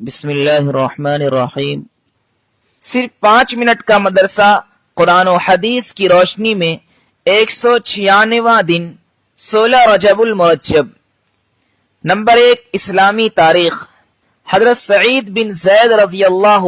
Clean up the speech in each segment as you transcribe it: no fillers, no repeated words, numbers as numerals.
بسم اللہ الرحمن الرحیم۔ صرف 5 منٹ کا مدرسہ قرآن و حدیث کی روشنی میں 196واں دن 16 رجب المرجب۔ نمبر 1، اسلامی تاریخ۔ حضرت سعید بن زید رضی اللہ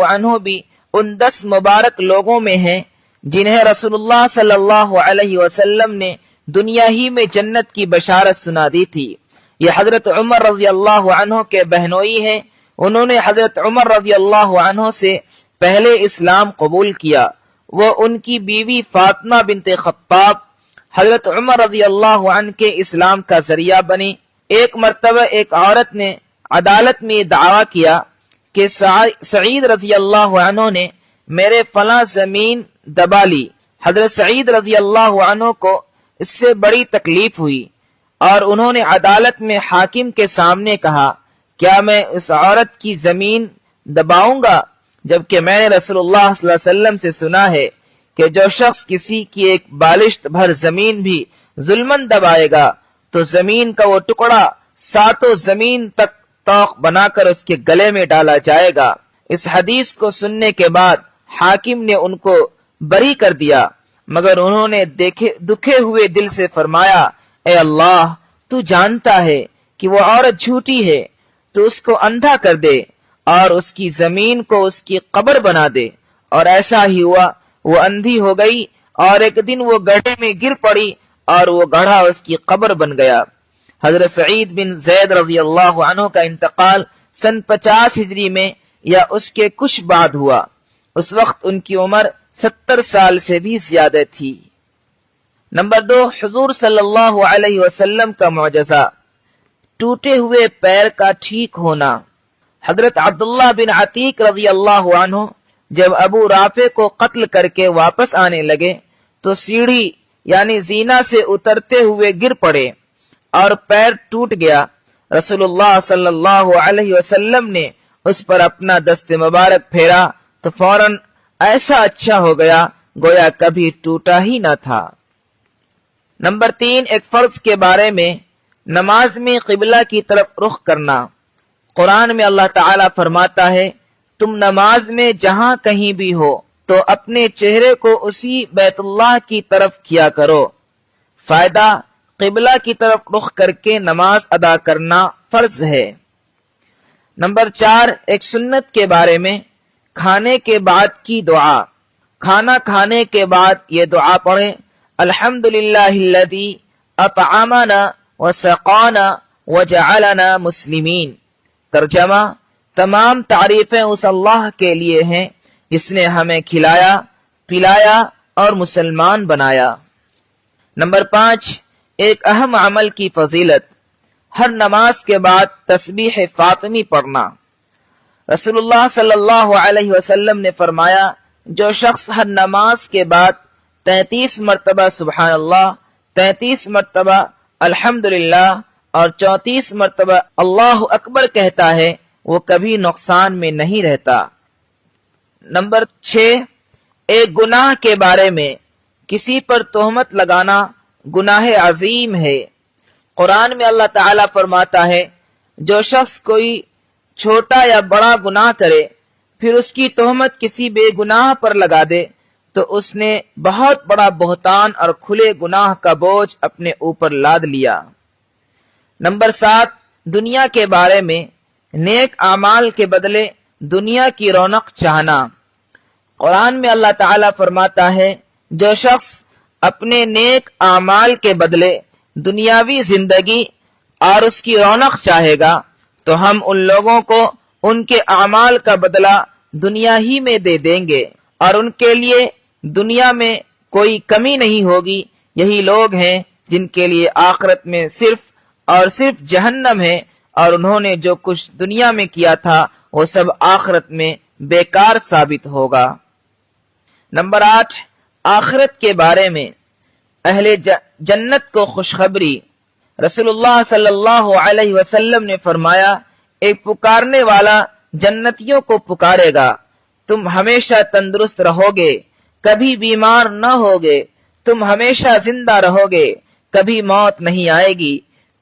عنہ بھی ان 10 مبارک لوگوں میں ہیں جنہیں رسول اللہ صلی اللہ علیہ وسلم نے دنیا ہی میں جنت کی بشارت سنا دی تھی۔ یہ حضرت عمر رضی اللہ عنہ کے بہنوئی ہیں۔ انہوں نے حضرت عمر رضی اللہ عنہ سے پہلے اسلام قبول کیا۔ وہ ان کی بیوی فاطمہ بنت خطاب حضرت عمر رضی اللہ عنہ کے اسلام کا ذریعہ بنی۔ ایک مرتبہ ایک عورت نے عدالت میں دعویٰ کیا کہ سعید رضی اللہ عنہ نے میرے فلاں زمین دبا لی۔ حضرت سعید رضی اللہ عنہ کو اس سے بڑی تکلیف ہوئی اور انہوں نے عدالت میں حاکم کے سامنے کہا، کیا میں اس عورت کی زمین دباؤں گا، جبکہ میں نے رسول اللہ صلی اللہ علیہ وسلم سے سنا ہے کہ جو شخص کسی کی ایک بالشت بھر زمین بھی ظلماً دبائے گا تو زمین کا وہ ٹکڑا 7 زمین تک توق بنا کر اس کے گلے میں ڈالا جائے گا۔ اس حدیث کو سننے کے بعد حاکم نے ان کو بری کر دیا، مگر انہوں نے دکھے ہوئے دل سے فرمایا، اے اللہ، تو جانتا ہے کہ وہ عورت جھوٹی ہے، تو اس کو اندھا کر دے اور اس کی زمین کو اس کی قبر بنا دے۔ اور ایسا ہی ہوا، وہ اندھی ہو گئی اور ایک دن وہ گڑھے میں گر پڑی اور وہ گڑھا اس کی قبر بن گیا۔ حضرت سعید بن زید رضی اللہ عنہ کا انتقال سن 50 ہجری میں یا اس کے کچھ بعد ہوا۔ اس وقت ان کی عمر 70 سال سے بھی زیادہ تھی۔ نمبر 2، حضور صلی اللہ علیہ وسلم کا معجزہ، ٹوٹے ہوئے پیر کا ٹھیک ہونا۔ حضرت عبداللہ بن عتیق رضی اللہ عنہ جب ابو رافع کو قتل کر کے واپس آنے لگے تو سیڑھی یعنی زینہ سے اترتے ہوئے گر پڑے اور پیر ٹوٹ گیا۔ رسول اللہ صلی اللہ علیہ وسلم نے اس پر اپنا دست مبارک پھیرا تو فوراً ایسا اچھا ہو گیا گویا کبھی ٹوٹا ہی نہ تھا۔ نمبر 3، ایک فرض کے بارے میں، نماز میں قبلہ کی طرف رخ کرنا۔ قرآن میں اللہ تعالیٰ فرماتا ہے، تم نماز میں جہاں کہیں بھی ہو تو اپنے چہرے کو اسی بیت اللہ کی طرف کیا کرو۔ فائدہ، قبلہ کی طرف رخ کر کے نماز ادا کرنا فرض ہے۔ نمبر 4، ایک سنت کے بارے میں، کھانے کے بعد کی دعا۔ کھانا کھانے کے بعد یہ دعا پڑھیں، الحمدللہ الذی اطعمنا وسقانا وجعلنا مسلمین۔ ترجمہ، تمام تعریفیں اس اللہ کے لیے ہیں جس نے ہمیں کھلایا، پلایا اور مسلمان بنایا۔ نمبر 5، ایک اہم عمل کی فضیلت، ہر نماز کے بعد تسبیح فاطمی پڑھنا۔ رسول اللہ صلی اللہ علیہ وسلم نے فرمایا، جو شخص ہر نماز کے بعد 33 مرتبہ سبحان اللہ، 33 مرتبہ الحمدللہ اور 34 مرتبہ اللہ اکبر کہتا ہے، وہ کبھی نقصان میں نہیں رہتا۔ نمبر 6، ایک گناہ کے بارے میں، کسی پر تہمت لگانا گناہ عظیم ہے۔ قرآن میں اللہ تعالیٰ فرماتا ہے، جو شخص کوئی چھوٹا یا بڑا گناہ کرے پھر اس کی تہمت کسی بے گناہ پر لگا دے تو اس نے بہت بڑا بہتان اور کھلے گناہ کا بوجھ اپنے اوپر لاد لیا۔ نمبر 7، دنیا کے بارے میں، نیک اعمال کے بدلے دنیا کی رونق چاہنا۔ قرآن میں اللہ تعالیٰ فرماتا ہے، جو شخص اپنے نیک اعمال کے بدلے دنیاوی زندگی اور اس کی رونق چاہے گا تو ہم ان لوگوں کو ان کے اعمال کا بدلہ دنیا ہی میں دے دیں گے اور ان کے لیے دنیا میں کوئی کمی نہیں ہوگی۔ یہی لوگ ہیں جن کے لیے آخرت میں صرف اور صرف جہنم ہے، اور انہوں نے جو کچھ دنیا میں کیا تھا وہ سب آخرت میں بیکار ثابت ہوگا۔ نمبر 8، آخرت کے بارے میں، اہل جنت کو خوشخبری۔ رسول اللہ صلی اللہ علیہ وسلم نے فرمایا، ایک پکارنے والا جنتیوں کو پکارے گا، تم ہمیشہ تندرست رہو گے، کبھی بیمار نہ ہوگے، تم ہمیشہ زندہ رہو گے، کبھی موت نہیں آئے گی،